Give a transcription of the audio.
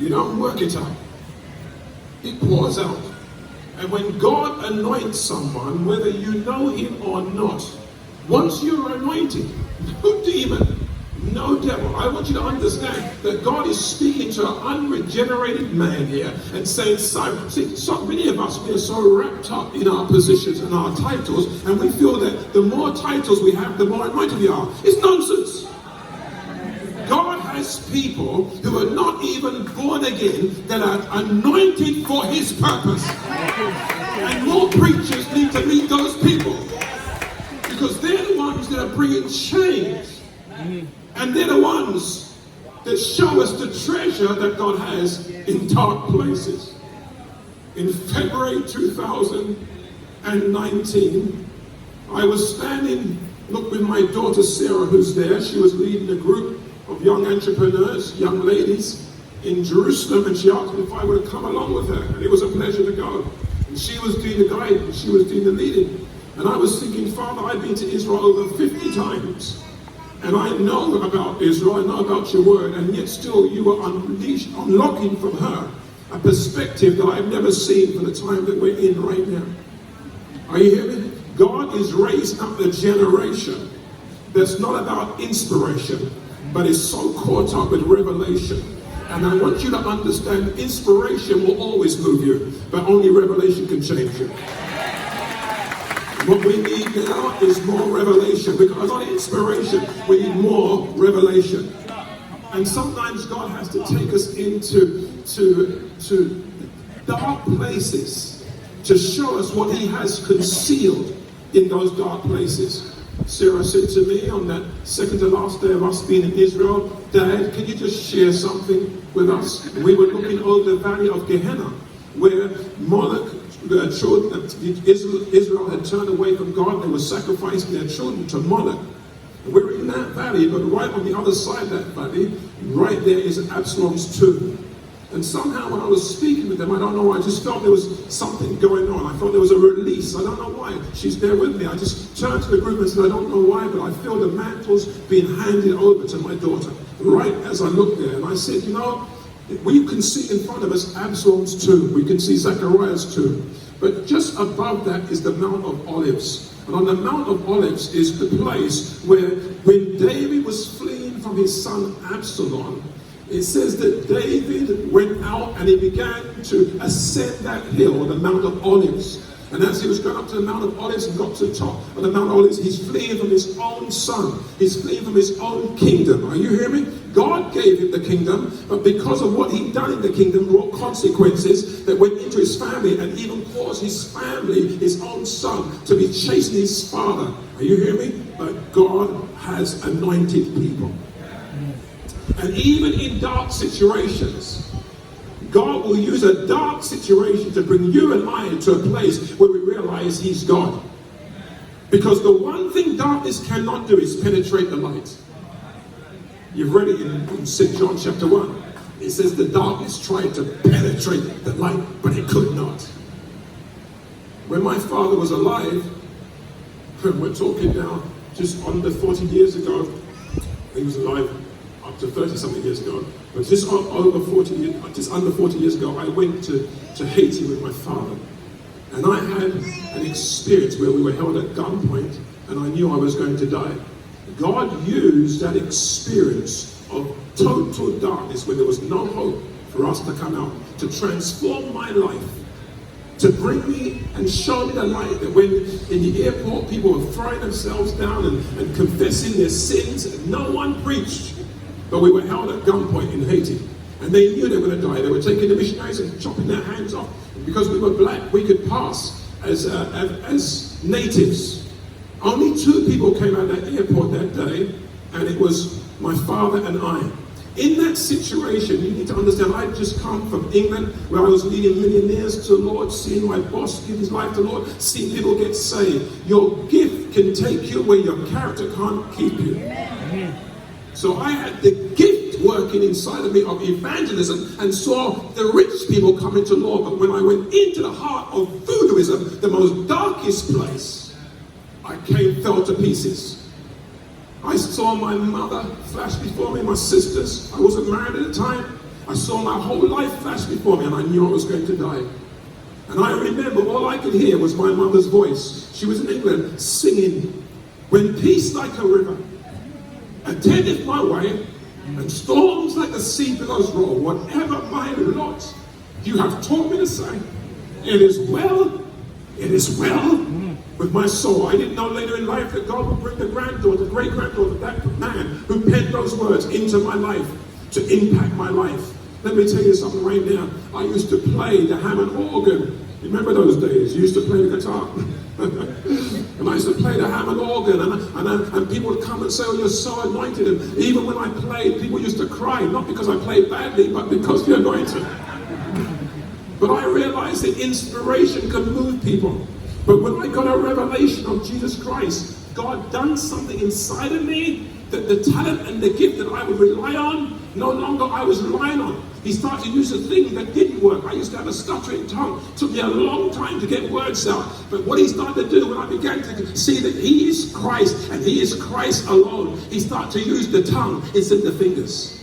You don't work it out. It pours out. And when God anoints someone, whether you know him or not, once you're anointed, no demon, no devil. I want you to understand that God is speaking to an unregenerated man here and saying, so many of us, we are so wrapped up in our positions and our titles, and we feel that the more titles we have, the more anointed we are. It's nonsense. God has people who are not even born again that are anointed for his purpose. And more preachers need to meet those people, because they're the ones that are bringing change. And they're the ones that show us the treasure that God has in dark places. In February 2019, I was standing, with my daughter Sarah, who's there. She was leading a group of young entrepreneurs, young ladies in Jerusalem, and she asked me if I would come along with her. And it was a pleasure to go. And she was doing the guiding, she was doing the leading. And I was thinking, Father, I've been to Israel over 50 times. And I know about Israel, I know about your word, and yet still you are unlocking from her a perspective that I've never seen for the time that we're in right now. Are you hearing me? God is raising up a generation that's not about inspiration, but is so caught up with revelation. And I want you to understand, inspiration will always move you, but only revelation can change you. What we need now is more revelation, because not inspiration, we need more revelation. And sometimes God has to take us into dark places to show us what he has concealed in those dark places. Sarah said to me on that second to last day of us being in Israel, Dad, can you just share something with us? And we were looking over the valley of Gehenna, where Moloch, the children, Israel had turned away from God. They were sacrificing their children to Moloch. And we're in that valley, but right on the other side of that valley, right there is Absalom's tomb. And somehow when I was speaking with them, I don't know why, I just felt there was something going on. I thought there was a release. I don't know why. She's there with me. I just turned to the group and said, I don't know why, but I feel the mantles being handed over to my daughter. Right as I looked there, and I said, you know, we can see in front of us Absalom's tomb. We can see Zechariah's tomb. But just above that is the Mount of Olives. And on the Mount of Olives is the place where when David was fleeing from his son Absalom, it says that David went out and he began to ascend that hill, the Mount of Olives. And as he was going up to the Mount of Olives and got to the top of the Mount of Olives, he's fleeing from his own son. He's fleeing from his own kingdom. Are you hearing me? God gave him the kingdom, but because of what he'd done in the kingdom brought consequences that went into his family and even caused his family, his own son, to be chasing his father. Are you hearing me? But God has anointed people. And even in dark situations, God will use a dark situation to bring you and I into a place where we realize he's God. Because the one thing darkness cannot do is penetrate the light. You've read it in St. John chapter 1. It says the darkness tried to penetrate the light, but it could not. When my father was alive, we're talking now just under 40 years ago, he was alive up to 30-something years ago, but just under 40 years ago, I went to Haiti with my father. And I had an experience where we were held at gunpoint, and I knew I was going to die. God used that experience of total darkness, when there was no hope for us to come out, to transform my life, to bring me and show me the light that when in the airport people were throwing themselves down and confessing their sins, and no one preached. But we were held at gunpoint in Haiti, and they knew they were going to die. They were taking the missionaries and chopping their hands off. And because we were black, we could pass as natives. Only 2 people came out of that airport that day, and it was my father and I. In that situation, you need to understand, I just come from England, where I was leading millionaires to the Lord, seeing my boss give his life to the Lord, seeing people get saved. Your gift can take you where your character can't keep you. Amen. So I had the gift working inside of me of evangelism and saw the rich people coming to the Lord. But when I went into the heart of voodooism, the most darkest place, I fell to pieces. I saw my mother flash before me, my sisters. I wasn't married at the time. I saw my whole life flash before me, and I knew I was going to die. And I remember all I could hear was my mother's voice. She was in England singing, "When peace like a river attendeth my way, and storms like the sea billows roll, whatever my lot, you have taught me to say, it is well with my soul." I didn't know later in life that God would bring the granddaughter, great-granddaughter, that man who penned those words into my life to impact my life. Let me tell you something right now. I used to play the Hammond organ. Remember those days? You used to play the guitar. And I used to play the Hammond organ, and people would come and say, "Oh, you're so anointed." And even when I played, people used to cry, not because I played badly, but because the anointing. But I realized that inspiration can move people. But when I got a revelation of Jesus Christ, God done something inside of me that the talent and the gift that I would rely on, no longer I was relying on. He started to use a thing that didn't work. I used to have a stuttering tongue. It took me a long time to get words out. But what he started to do when I began to see that he is Christ and he is Christ alone, he started to use the tongue instead of the fingers.